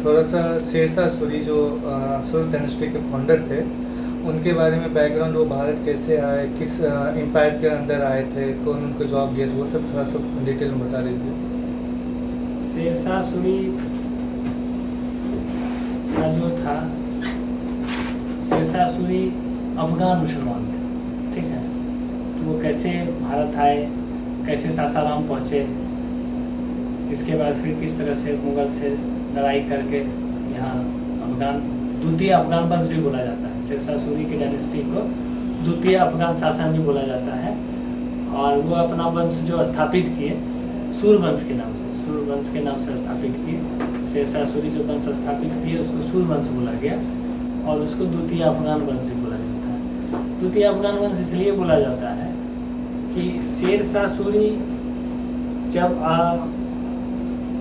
थोड़ा सा शेरशाह सूरी जो अशोक डायनेस्टी के फाउंडर थे, उनके बारे में बैकग्राउंड, वो भारत कैसे आए, किस एम्पायर के अंदर आए थे, कौन उनको जॉब दिया था, वो सब थोड़ा सा डिटेल में बता दीजिए। शेरशाह सूरी का जो था, शेरशाह सूरी अफगान मुसलमान थे, ठीक है। तो वो कैसे भारत आए, कैसे सासाराम पहुँचे, इसके बाद फिर किस तरह से मुगल से लड़ाई करके यहाँ अफगान, द्वितीय अफगान वंश भी बोला जाता है। शेरशाह सूरी की डायनेस्टी को द्वितीय अफगान शासन भी बोला जाता है। और वो अपना वंश जो स्थापित किए सूर्यवंश के नाम से, सूर्यवंश के नाम से स्थापित किए। शेरशाह सूरी जो वंश स्थापित किए उसको सूर्यवंश बोला गया, और उसको द्वितीय अफगान वंश भी बोला जाता है। द्वितीय अफगान वंश इसलिए बोला जाता है कि शेरशाह सूरी जब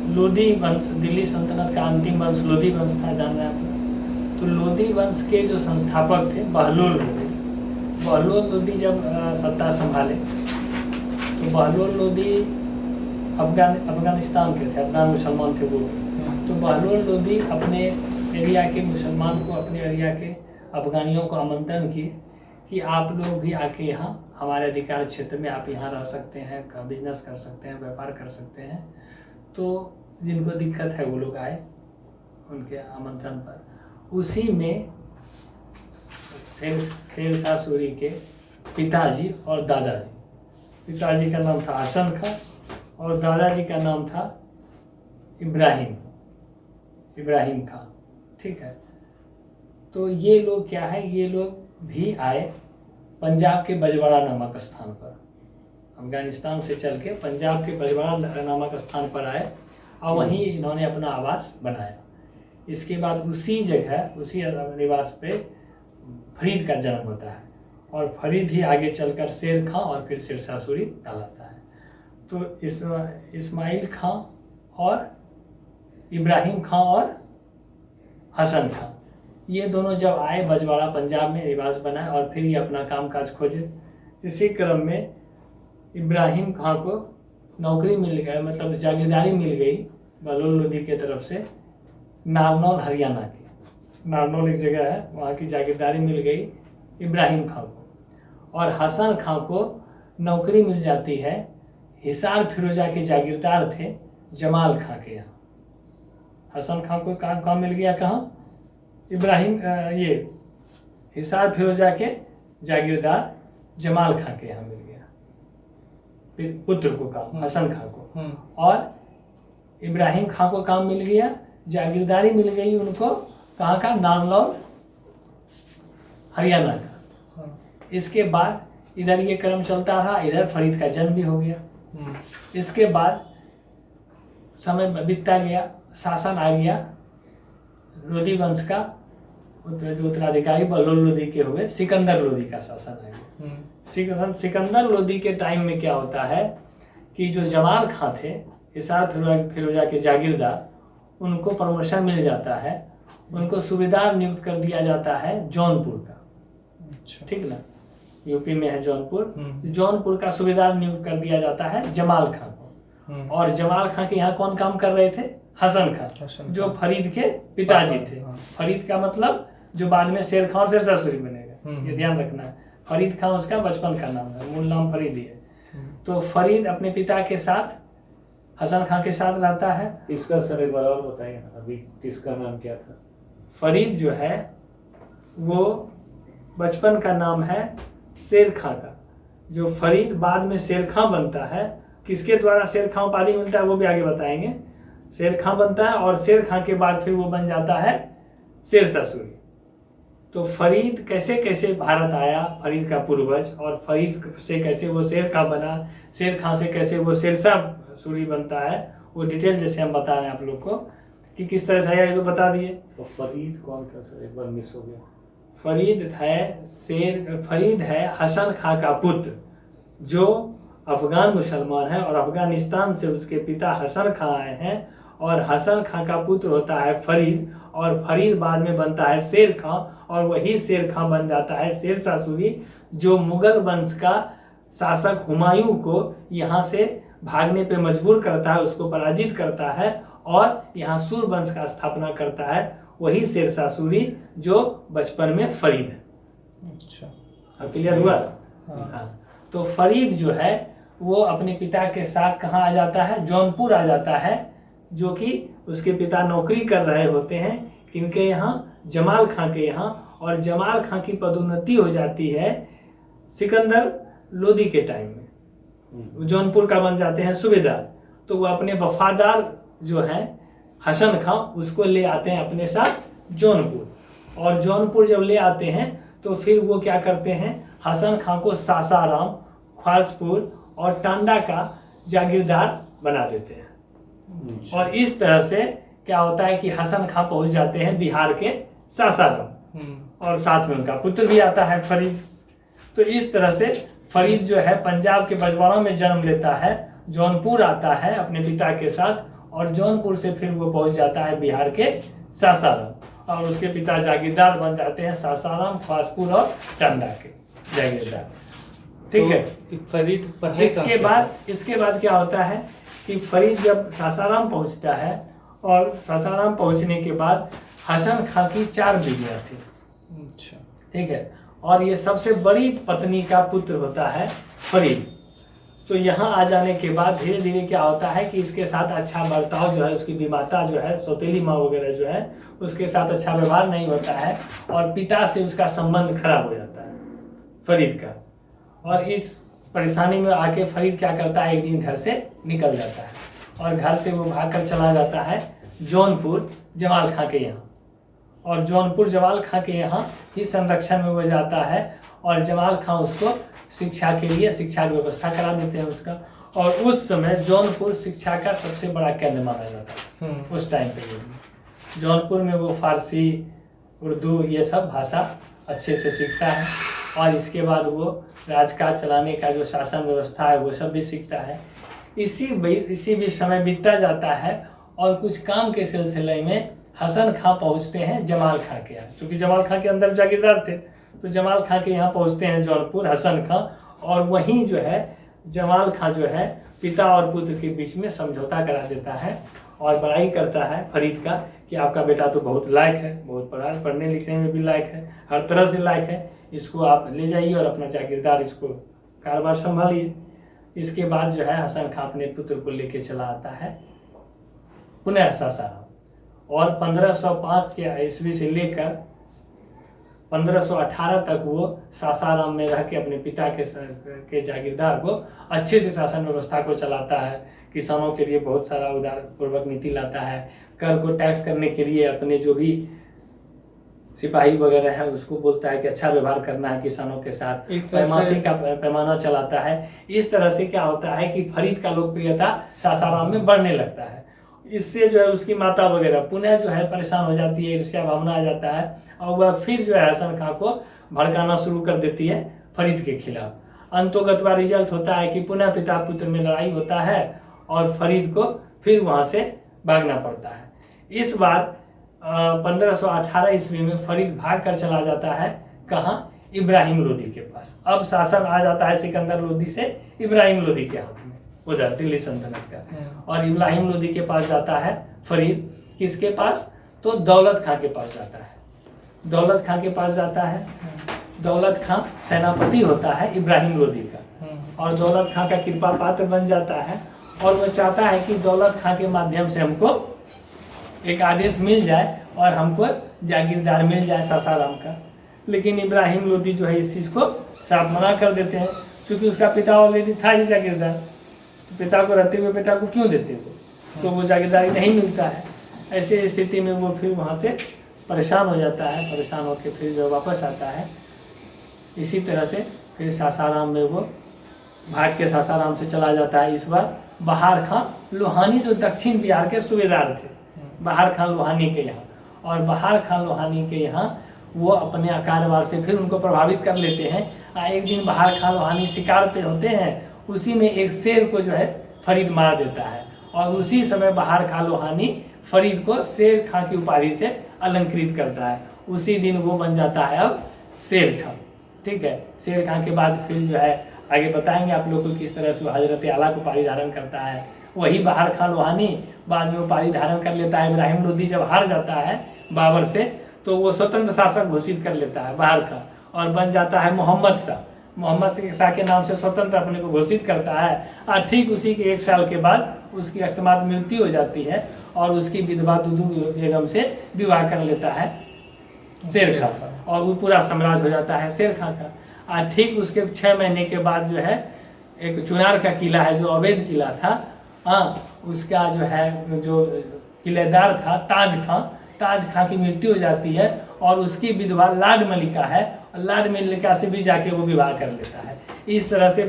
लोधी वंश, दिल्ली सल्तनत का अंतिम वंश लोधी वंश था, जान रहे हैं आप। तो लोधी वंश के जो संस्थापक थे बहलोल लोधी, बहलोल लोधी जब सत्ता संभाले, तो बहलोल लोधी अफगानिस्तान के थे, अफगान मुसलमान थे वो। तो बहलोल लोधी अपने एरिया के मुसलमान को, अपने एरिया के अफगानियों को आमंत्रण किए कि आप लोग भी आके यहाँ हमारे अधिकार क्षेत्र में आप यहाँ रह सकते हैं, बिजनेस कर सकते हैं, व्यापार कर सकते हैं। तो जिनको दिक्कत है वो लोग आए उनके आमंत्रण पर। उसी में शेरशाह सूरी के पिताजी और दादाजी, पिताजी का नाम था हसन खां और दादाजी का नाम था इब्राहिम खां, ठीक है। तो ये लोग क्या है, ये लोग भी आए पंजाब के बजवाड़ा नामक स्थान पर, अफगानिस्तान से चल के पंजाब के बजवाड़ा नामक स्थान पर आए और वहीं इन्होंने अपना आवास बनाया। इसके बाद उसी जगह, उसी निवास पे फरीद का जन्म होता है, और फरीद ही आगे चलकर शेर खां और फिर शेरशाह सूरी कहलाता है। तो इस्माइल खां और इब्राहिम खां और हसन खां, ये दोनों जब आए बजवाड़ा पंजाब में निवास बनाए और फिर ये अपना कामकाज खोजे। इसी क्रम में इब्राहिम खां को नौकरी मिल गई, मतलब जागीरदारी मिल गई बहलोल लोधी के तरफ से नारनौल हरियाणा की। नारनौल एक जगह है, वहाँ की जागीरदारी मिल गई इब्राहिम खां को। और हसन खां को नौकरी मिल जाती है, हिसार फिरोजा के जागीरदार थे जमाल खां के यहाँ। हसन खां को काम मिल गया कहाँ, ये हिसार फिरोजा के जागीरदार जमाल खां के यहाँ मिल गया पुत्र को काम, हसन खां को। और इब्राहिम खां को काम मिल गया, जागीरदारी मिल गई उनको कहाँ का, नारनौल हरियाणा का। इसके बाद इधर ये क्रम चलता रहा, इधर फरीद का जन्म भी हो गया। इसके बाद समय बीतता गया, शासन आ गया लोधी वंश का, जो उत्तराधिकारी बहलोल लोधी के हुए सिकंदर लोधी का शासन आ गया। सिकंदर लोधी के टाइम में क्या होता है कि जो जमाल खां थे हिसार फिरोजा के जागीरदार, उनको प्रमोशन मिल जाता है, उनको सूबेदार नियुक्त कर दिया जाता है जौनपुर का, ठीक ना, यूपी में है जौनपुर। जौनपुर का सूबेदार नियुक्त कर दिया जाता है जमाल खां को। और जमाल खां के यहाँ कौन काम कर रहे थे, हसन खां, जो फरीद के पिताजी थे। फरीद का मतलब जो बाद में शेर खां और शेरशाह सूरी बनेगा, ये ध्यान रखना है। फरीद खां उसका बचपन का नाम है, मूल नाम फरीद ही है। तो फरीद अपने पिता के साथ हसन खां के साथ रहता है। इसका सर एक बार और बताइए ना, अभी किसका नाम क्या था? फरीद जो है वो बचपन का नाम है शेर खां का। जो फरीद बाद में शेर खां बनता है, किसके द्वारा शेर खां उपाधि मिलता है वो भी आगे बताएंगे। शेर खां बनता है और शेर खां के बाद फिर वो बन जाता है शेरशाह सूरी। तो फरीद कैसे कैसे भारत आया, फरीद का पूर्वज, और फरीद से कैसे वो शेर खां बना, शेर खां से कैसे वो शेरशाह सूरी बनता है, वो डिटेल जैसे हम बता रहे हैं आप लोग को कि किस तरह से आया, ये तो बता दिए। तो फरीद कौन था सर, एक बार मिस हो गया। फरीद है हसन खां का पुत्र, जो अफगान मुसलमान है और अफगानिस्तान से उसके पिता हसन खां आए हैं, और हसन खां का पुत्र होता है फरीद, और फरीद बाद में बनता है शेर खां, और वही शेर खां बन जाता है शेरशाह सूरी, जो मुगल वंश का शासक हुमायूं को यहाँ से भागने पे मजबूर करता है, उसको पराजित करता है और यहाँ सूर वंश का स्थापना करता है वही शेरशाह सूरी जो बचपन में फरीद है। अच्छा। अब क्लियर हुआ? हाँ। तो फरीद जो है वो अपने पिता के साथ कहाँ आ जाता है? जौनपुर आ जाता है, जो कि उसके पिता नौकरी कर रहे होते हैं किनके यहाँ? जमाल खां के यहाँ। और जमाल खां की पदोन्नति हो जाती है सिकंदर लोदी के टाइम में, जौनपुर का बन जाते हैं सूबेदार। तो वो अपने वफादार जो है हसन खां उसको ले आते हैं अपने साथ जौनपुर। और जौनपुर जब ले आते हैं तो फिर वो क्या करते हैं? हसन खां को सासाराम, ख्वासपुर और टांडा का जागीरदार बना देते हैं। और इस तरह से क्या होता है कि हसन खां पहुंच जाते हैं बिहार के सासाराम, और साथ में उनका पुत्र भी आता है फरीद। तो इस तरह से फरीद जो है पंजाब के बजवाड़ा में जन्म लेता है, जौनपुर आता है अपने पिता के साथ, और जौनपुर से फिर वो पहुंच जाता है बिहार के सासाराम, और उसके पिता जागीरदार बन जाते हैं सासाराम, ख्वासपुर और टांडा के जागीरदार। ठीक है। तो फरीद इसके बाद क्या होता है कि फरीद जब सासाराम पहुंचता है, और सासाराम पहुंचने के बाद हसन खां की 4 बीवियां थी। अच्छा। ठीक है। और ये सबसे बड़ी पत्नी का पुत्र होता है फरीद। तो यहाँ आ जाने के बाद धीरे धीरे क्या होता है कि इसके साथ अच्छा बर्ताव जो है, उसकी विमाता जो है, सौतेली माँ वगैरह जो है, उसके साथ अच्छा व्यवहार नहीं होता है, और पिता से उसका संबंध खराब हो जाता है फरीद का। और इस परेशानी में आके फरीद क्या करता है? एक दिन घर से निकल जाता है, और घर से वो भागकर चला जाता है जौनपुर जमाल खां के यहाँ। और जौनपुर जमाल खां के यहाँ ही संरक्षण में वो जाता है, और जमाल खां उसको शिक्षा के लिए शिक्षा की व्यवस्था करा देते हैं उसका। और उस समय जौनपुर शिक्षा का सबसे बड़ा केंद्र माना जाता है उस टाइम पे। जौनपुर में वो फारसी, उर्दू ये सब भाषा अच्छे से सीखता है, और इसके बाद वो राजकाज चलाने का जो शासन व्यवस्था है वो सब भी सीखता है। इसी भी समय बीतता जाता है, और कुछ काम के सिलसिले में हसन खां पहुंचते हैं जमाल खां के यहाँ, क्योंकि जमाल खां के अंदर जागीरदार थे। तो जमाल खां के यहाँ पहुंचते हैं जौनपुर हसन खां, और वहीं जो है जमाल खां जो है पिता और पुत्र के बीच में समझौता करा देता है, और बड़ाई करता है फरीद का कि आपका बेटा तो बहुत लायक है, बहुत पढ़ने लिखने में भी लायक है, हर तरह से लायक है, इसको आप ले जाइए और अपना जागीरदार इसको कारोबार संभालिए। इसके बाद जो है हसन खां अपने पुत्र को लेके चला आता है पुनः सासाराम, और 1505 के ईस्वी से लेकर 1518 तक वो सासाराम में रह के अपने पिता के जागीरदार को अच्छे से शासन व्यवस्था को चलाता है। किसानों के लिए बहुत सारा उदार पूर्वक नीति लाता है, कर को टैक्स करने के लिए अपने जो भी सिपाही वगैरह है उसको बोलता है कि अच्छा व्यवहार करना है किसानों के साथ, पैमासी का पैमाना चलाता है। इस तरह से क्या होता है कि फरीद का लोकप्रियता सासाराम में बढ़ने लगता है। इससे जो है उसकी माता वगैरह पुनः जो है परेशान हो जाती है, ईर्ष्या भावना आ जाता है, और वह फिर जो है हसन खां को भड़काना शुरू कर देती है फरीद के खिलाफ। अंतोगतवा रिजल्ट होता है कि पुनः पिता पुत्र में लड़ाई होता है, और फरीद को फिर वहां से भागना पड़ता है। इस बार 1518 ईस्वी में फरीद भाग कर चला जाता है कहाँ? इब्राहिम लोदी के पास। अब शासन आ जाता है सिकंदर लोदी से इब्राहिम लोदी के हाथ में, उधर दिल्ली सल्तनत का। और इब्राहिम लोदी के पास जाता है फरीद। किसके पास? तो दौलत खां के पास जाता है। दौलत खां के पास जाता है। दौलत खां सेनापति होता है इब्राहिम लोदी का, और दौलत खां का कृपा पात्र बन जाता है, और वो चाहता है कि दौलत खां के माध्यम से हमको एक आदेश मिल जाए और हमको जागीरदार मिल जाए सासाराम का। लेकिन इब्राहिम लोदी जो है इस चीज़ को साफ मना कर देते हैं, क्योंकि उसका पिता ऑलरेडी था ही जागीरदार। पिता को रहते हुए बेटा को क्यों देते हो? तो वो जागीरदारी नहीं मिलता है। ऐसे स्थिति में वो फिर वहाँ से परेशान हो जाता है। परेशान होकर फिर जो वापस आता है, इसी तरह से फिर सासाराम में वो भाग के सासाराम से चला जाता है। इस बार बहार खां लोहानी जो दक्षिण बिहार के सूबेदार थे, बहार खां लोहानी के यहाँ, और बहार खां लोहानी के यहाँ वो अपने कारोबार से फिर उनको प्रभावित कर लेते हैं। एक दिन बहार खां लोहानी शिकार पे होते हैं, उसी में एक शेर को जो है फरीद मार देता है, और उसी समय बहार खां लोहानी फरीद को शेर खां की उपाधि से अलंकृत करता है। उसी दिन वो बन जाता है अब शेर खां। ठीक है। शेर खां के बाद फिर जो है आगे बताएंगे आप लोग को किस तरह से हजरत आला को उपाधि धारण करता है, वही बहार खान लोहानी बाद में उपाधि धारण कर लेता है। इब्राहिम लोदी जब हार जाता है बाबर से तो वो स्वतंत्र शासक घोषित कर लेता है बहार का और बन जाता है मोहम्मद शाह। मोहम्मद शाह के नाम से स्वतंत्र अपने को घोषित करता है। और ठीक उसी के 1 साल के बाद उसकी अकस्मात मृत्यु हो जाती है और उसकी विधवा दुदू बेगम से विवाह कर लेता है शेर खां और वो पूरा साम्राज्य हो जाता है शेर खां का। और ठीक उसके 6 महीने के बाद जो है एक चुनार का किला है जो अवैध किला था, उसका जो है जो किलेदार था ताज खां की मृत्यु हो जाती है और उसकी विधवा लाड मलिका है और लाड मलिका से भी जाके वो विवाह कर लेता है। इस तरह से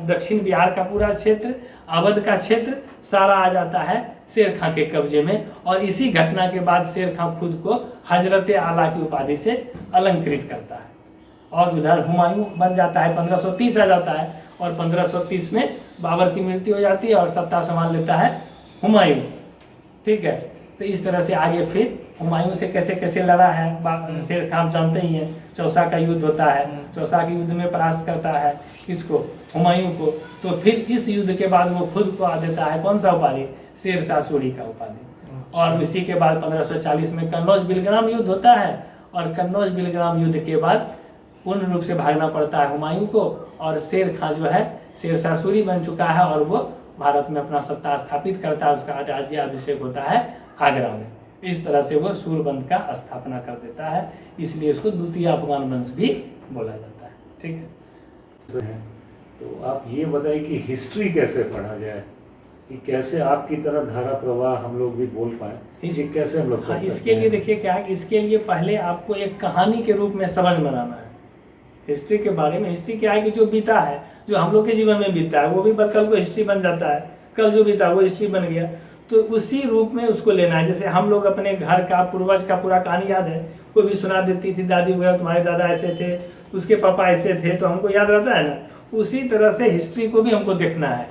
दक्षिण बिहार का पूरा क्षेत्र, अवध का क्षेत्र सारा आ जाता है शेर खां के कब्जे में। और इसी घटना के बाद शेर खां खुद को हजरत आला की उपाधि से अलंकृत करता है और उधर हुमायूं बन जाता है। 1530 आ जाता है और 1530 में बाबर की मृत्यु हो जाती है और सत्ता संभाल लेता है हुमायूं। ठीक है, तो इस तरह से आगे फिर हुमायूं से कैसे कैसे लड़ा है शेर खां जानते ही हैं। चौसा का युद्ध होता है, चौसा के युद्ध में परास्त करता है इसको हुमायूं को। तो फिर इस युद्ध के बाद वो खुद को आ देता है कौन सा उपाधि, शेरशाह सूरी का उपाधि। और इसी के बाद 1540 में कन्नौज बिलग्राम युद्ध होता है और कन्नौज बिलग्राम युद्ध के बाद पूर्ण रूप से भागना पड़ता है हुमायूं को और शेर खां जो है शेरशाह सूरी बन चुका है और वो भारत में अपना सत्ता स्थापित करता है। उसका राज्याभिषेक होता है आगरा में। इस तरह से वो सूरबंद का स्थापना कर देता है, इसलिए इसको द्वितीय अफगान वंश भी बोला जाता है। ठीक है, तो आप ये बताइए कि हिस्ट्री कैसे पढ़ा जाए, कि कैसे आपकी तरह धारा प्रवाह हम लोग भी बोल पाए, ये कैसे हम लोग इसके लिए देखिए क्या है, इसके लिए पहले आपको एक कहानी के रूप में समझ बनाना है हिस्ट्री के बारे में। हिस्ट्री क्या है कि जो बीता है, जो हम लोग के जीवन में बीता है वो भी कल को हिस्ट्री बन जाता है। कल जो बीता वो हिस्ट्री बन गया, तो उसी रूप में उसको लेना है। जैसे हम लोग अपने घर का पूर्वज का पूरा कहानी याद है, कोई भी सुना देती थी दादी वगैरह तुम्हारे दादा ऐसे थे, उसके पापा ऐसे थे, तो हमको याद रहता है ना। उसी तरह से हिस्ट्री को भी हमको देखना है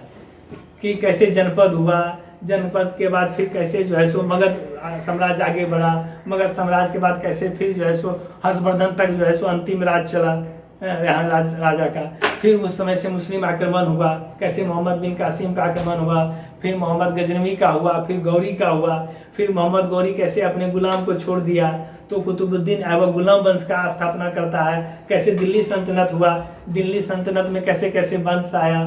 कि कैसे जनपद हुआ, जनपद के बाद फिर कैसे जो है सो मगध साम्राज्य आगे बढ़ा, मगध साम्राज्य के बाद कैसे फिर जो है सो हर्षवर्धन तक जो है सो अंतिम राज चला यहाँ राजा का। फिर उस समय से मुस्लिम आक्रमण हुआ, कैसे मोहम्मद बिन कासिम का आक्रमण हुआ, फिर मोहम्मद गजनवी का हुआ, फिर गौरी का हुआ, फिर मोहम्मद गौरी कैसे अपने गुलाम को छोड़ दिया तो कुतुबुद्दीन ऐबक गुलाम वंश का स्थापना करता है। कैसे दिल्ली सल्तनत हुआ, दिल्ली सल्तनत में कैसे कैसे वंश आया,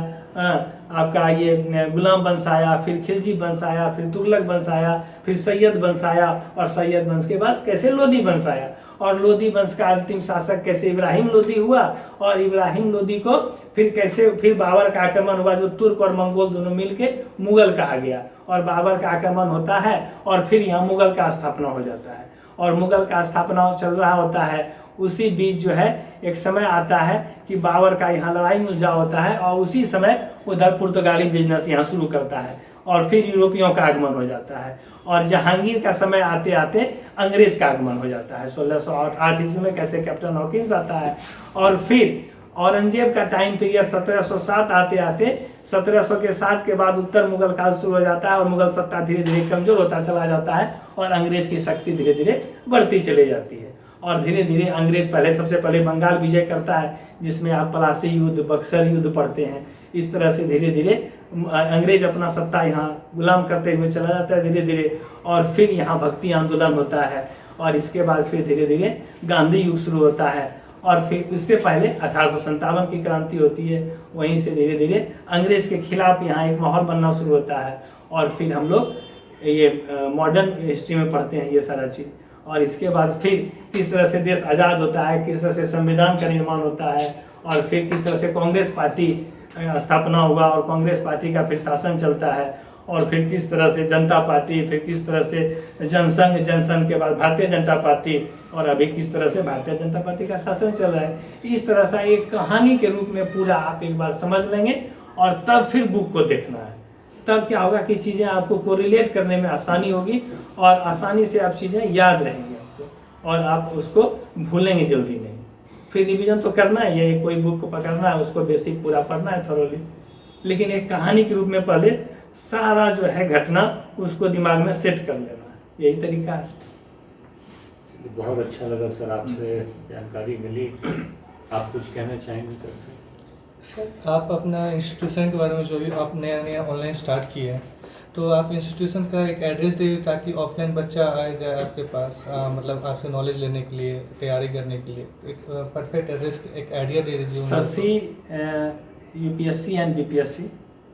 आपका ये गुलाम वंश आया, फिर खिलजी वंश आया, फिर तुगलक वंश आया, फिर सैयद वंश आया और सैयद वंश के बाद कैसे लोधी वंश आया और लोधी वंश का अंतिम शासक कैसे इब्राहिम लोदी हुआ और इब्राहिम लोदी को फिर कैसे फिर बाबर का आक्रमण हुआ जो तुर्क और मंगोल दोनों मिलके मुगल कहा गया और बाबर का आक्रमण होता है और फिर यहाँ मुगल का स्थापना हो जाता है और मुगल का स्थापना चल रहा होता है। उसी बीच जो है एक समय आता है कि बाबर का यहाँ लड़ाई मुलझाव होता है और उसी समय उधर पुर्तगाली बिजनेस यहाँ शुरू करता है और फिर यूरोपियों का आगमन हो जाता है और जहांगीर का समय आते आते अंग्रेज का आगमन हो जाता है। 1608 ईस्वी में कैसे कैप्टन हॉकिंस आता है और फिर औरंगजेब का टाइम पीरियड 1707 आते आते 1700 के 7 के बाद उत्तर मुगल काल शुरू हो जाता है और मुगल सत्ता धीरे धीरे कमजोर होता चला जाता है और अंग्रेज की शक्ति धीरे धीरे बढ़ती चली जाती है और धीरे धीरे अंग्रेज सबसे पहले बंगाल विजय करता है जिसमें आप पलासी युद्ध, बक्सर युद्ध पढ़ते हैं। इस तरह से धीरे धीरे अंग्रेज अपना सत्ता यहाँ गुलाम करते हुए चला जाता है धीरे धीरे और फिर यहाँ भक्ति आंदोलन होता है और इसके बाद फिर धीरे धीरे गांधी युग शुरू होता है और फिर उससे पहले 1857 की क्रांति होती है। वहीं से धीरे धीरे अंग्रेज के खिलाफ यहाँ एक माहौल बनना शुरू होता है और फिर हम लोग ये मॉडर्न हिस्ट्री में पढ़ते हैं ये सारा चीज़ और इसके बाद फिर किस तरह से देश आज़ाद होता है, किस तरह से संविधान का निर्माण होता है और फिर किस तरह से कांग्रेस पार्टी स्थापना हुआ और कांग्रेस पार्टी का फिर शासन चलता है और फिर किस तरह से जनता पार्टी, फिर किस तरह से जनसंघ, जनसंघ के बाद भारतीय जनता पार्टी और अभी किस तरह से भारतीय जनता पार्टी का शासन चल रहा है। इस तरह से एक कहानी के रूप में पूरा आप एक बार समझ लेंगे और तब फिर बुक को देखना है। तब क्या होगा कि चीज़ें आपको कोरिलेट करने में आसानी होगी और आसानी से आप चीज़ें याद रहेंगी आपको और आप उसको भूलेंगे जल्दी नहीं। फिर रिवीजन तो करना है, ये कोई बुक को पकड़ना है, उसको बेसिक पूरा पढ़ना है थोरोली, लेकिन एक कहानी के रूप में पहले सारा जो है घटना उसको दिमाग में सेट कर लेना है, यही तरीका है। बहुत अच्छा लगा सर, आपसे जानकारी मिली। आप कुछ कहना चाहेंगे सर से? सर आप अपना इंस्टीट्यूशन के बारे में जो भी आप नया ऑनलाइन स्टार्ट किए हैं तो आप इंस्टीट्यूशन का एक एड्रेस दे दीजिए ताकि ऑफलाइन बच्चा आए जाए आपके पास, मतलब आपसे नॉलेज लेने के लिए, तैयारी करने के लिए। एक परफेक्ट एड्रेस, एक आइडिया दे दीजिए उन लोगों को। Shashi UPSC and BPSC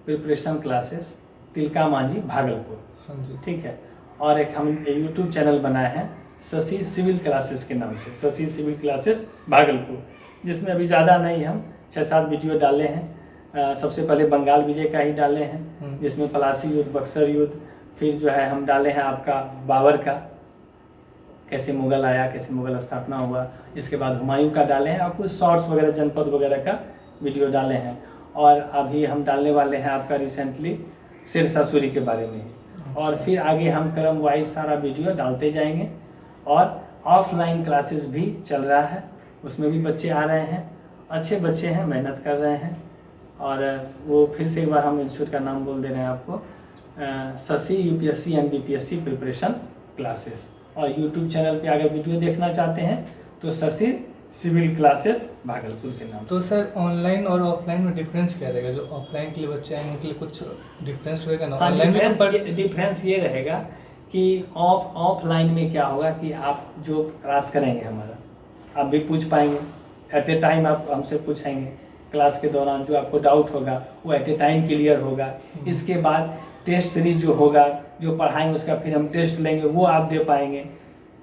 preparation classes, Tilka Manjhi, Bhagalpur. हाँ जी। ठीक है। और एक हम यूट्यूब चैनल बनाए हैं शशि सिविल क्लासेस के नाम से, शशि सिविल क्लासेस भागलपुर, जिसमें अभी ज़्यादा नहीं, हम 6-7 वीडियो डाले हैं। सबसे पहले बंगाल विजय का ही डाले हैं, जिसमें पलासी युद्ध, बक्सर युद्ध, फिर जो है हम डाले हैं आपका बाबर का, कैसे मुगल आया, कैसे मुगल स्थापना हुआ, इसके बाद हुमायूं का डाले हैं, और कुछ शॉर्ट्स वगैरह जनपद वगैरह का वीडियो डाले हैं। और अभी हम डालने वाले हैं आपका रिसेंटली सिरसा सूरी के बारे में, और फिर आगे हम क्रम वाइज सारा वीडियो डालते जाएंगे। और ऑफलाइन क्लासेस भी चल रहा है, उसमें भी बच्चे आ रहे हैं, अच्छे बच्चे हैं, मेहनत कर रहे हैं। और वो फिर से एक बार हम इंस्टीट्यूट का नाम बोल दे रहे हैं आपको, Shashi UPSC and BPSC preparation classes. और यूट्यूब चैनल पे अगर वीडियो देखना चाहते हैं तो शशि सिविल क्लासेस भागलपुर के नाम तो से। सर ऑनलाइन और ऑफलाइन में डिफरेंस क्या रहेगा? जो ऑफलाइन के लिए बच्चे आएंगे उनके लिए कुछ डिफरेंस रहेगा ना? हाँ, ऑनलाइन में डिफरेंस ये रहेगा कि ऑफलाइन में क्या होगा कि आप जो क्लास करेंगे हमारा, आप भी पूछ पाएंगे एट ए टाइम, आप हमसे पूछेंगे क्लास के दौरान, जो आपको डाउट होगा वो एट ए टाइम क्लियर होगा। इसके बाद टेस्ट सीरीज जो होगा, जो पढ़ाएंगे उसका फिर हम टेस्ट लेंगे, वो आप दे पाएंगे,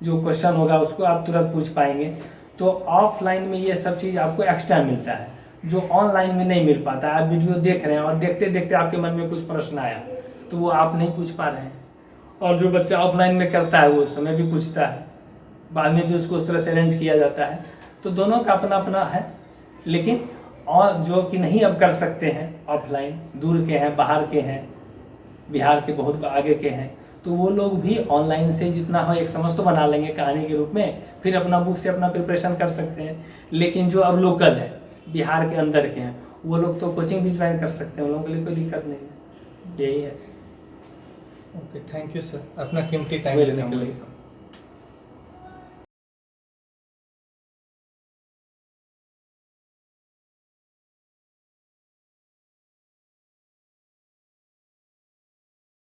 जो क्वेश्चन होगा उसको आप तुरंत पूछ पाएंगे। तो ऑफलाइन में ये सब चीज़ आपको एक्स्ट्रा मिलता है, जो ऑनलाइन में नहीं मिल पाता। आप वीडियो देख रहे हैं और देखते देखते आपके मन में कुछ प्रश्न आया तो वो आप नहीं पूछ पा रहे हैं, और जो बच्चा ऑफलाइन में करता है वो उस समय भी पूछता है, बाद में भी उसको उस तरह से अरेंज किया जाता है। तो दोनों का अपना अपना है। लेकिन और जो कि नहीं अब कर सकते हैं ऑफलाइन, दूर के हैं, बाहर के हैं, बिहार के बहुत आगे के हैं, तो वो लोग भी ऑनलाइन से जितना हो एक समझ तो बना लेंगे कहानी के रूप में, फिर अपना बुक से अपना प्रिपरेशन कर सकते हैं। लेकिन जो अब लोकल है, बिहार के अंदर के हैं, वो लोग तो कोचिंग भी ज्वाइन कर सकते हैं, उन लोगों के लिए कोई दिक्कत नहीं है। यही है। ओके, थैंक यू सर, अपना कीमती टाइम देने के लिए।